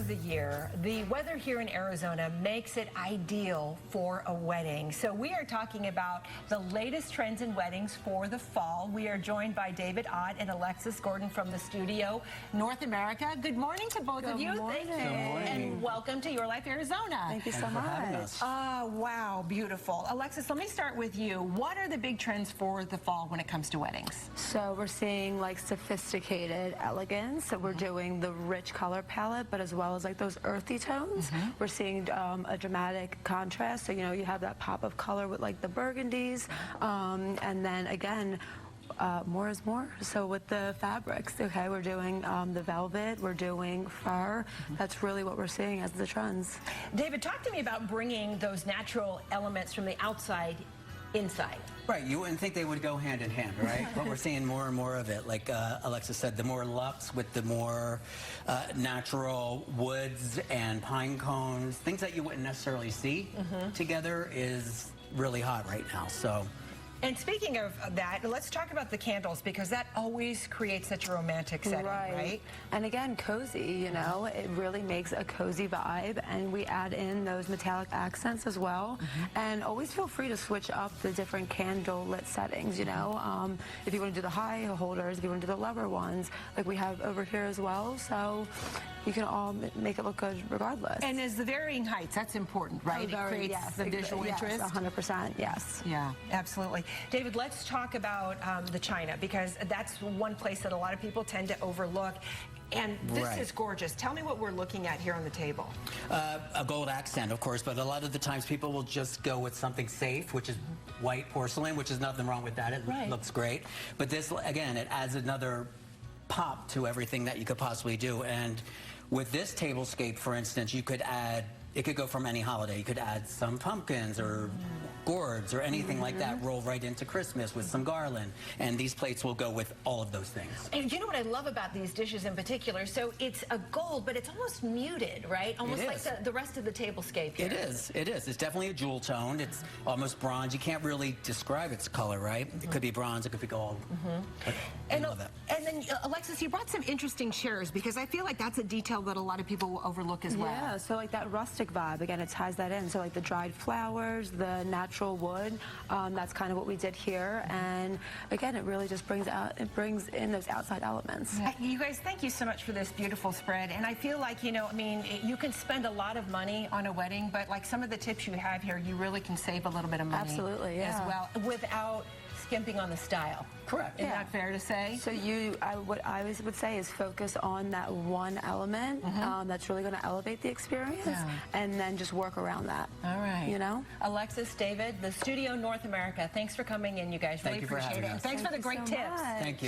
the year, the weather here in Arizona makes it ideal for a wedding. So we are talking about the latest trends in weddings for the fall. We are joined by David Ott and Alexis Gordon from the studio North America. Good morning to both of you. Morning. Thank you. And welcome to Your Life Arizona. Thank you so much. Wow, beautiful. Alexis, let me start with you. What are the big trends for the fall when it comes to weddings? So we're seeing like sophisticated elegance. So we're doing the rich color palette, but as well as like those earthy tones. We're seeing a dramatic contrast. So, you know, you have that pop of color with like the burgundies. And then again, more is more. So with the fabrics, okay, we're doing the velvet, we're doing fur. That's really what we're seeing as the trends. David, talk to me about bringing those natural elements from the outside inside. Right, you wouldn't think they would go hand in hand, right? But we're seeing more and more of it. Like Alexa said, the more luxe with the more natural woods and pine cones, things that you wouldn't necessarily see together is really hot right now. So. And speaking of that, let's talk about the candles, because that always creates such a romantic setting, right? And again, cozy, you know, it really makes a cozy vibe, and we add in those metallic accents as well. And always feel free to switch up the different candle lit settings, you know. If you want to do the high holders, if you want to do the lower ones, like we have over here as well. So you can all make it look good regardless. And as the varying heights, that's important, right? It creates the visual interest. 100%, yes. Yeah, absolutely. David, let's talk about the china, because that's one place that a lot of people tend to overlook. And this is gorgeous. Tell me what we're looking at here on the table. A gold accent, of course, but a lot of the times people will just go with something safe, which is white porcelain, which is nothing wrong with that. It looks great. But this, again, it adds another pop to everything that you could possibly do. And with this tablescape, for instance, you could add, it could go from any holiday. You could add some pumpkins or gourds or anything like that, roll right into Christmas with some garland. And these plates will go with all of those things. And you know what I love about these dishes in particular? So it's a gold, but it's almost muted, right? Almost like the rest of the tablescape here. It is. It is. It's definitely a jewel tone. It's almost bronze. You can't really describe its color, right? It could be bronze. It could be gold. I love that. And then, Alexis, you brought some interesting chairs, because I feel like that's a detail that a lot of people will overlook as well. Yeah, so like that rustic vibe, again, it ties that in. So like the dried flowers, the natural wood, that's kind of what we did here. And again, it really just brings in those outside elements. You guys, thank you so much for this beautiful spread. And I feel like, you know, I mean, you can spend a lot of money on a wedding, but like some of the tips you have here, you really can save a little bit of money. Absolutely, yeah. As well, without skimping on the style. Correct. Isn't that fair to say? So what I always would say is focus on that one element that's really going to elevate the experience, and then just work around that. All right. You know? Alexis, David, the Studio North America, thanks for coming in, you guys. Really appreciate it. And thanks for the great tips. Thank you.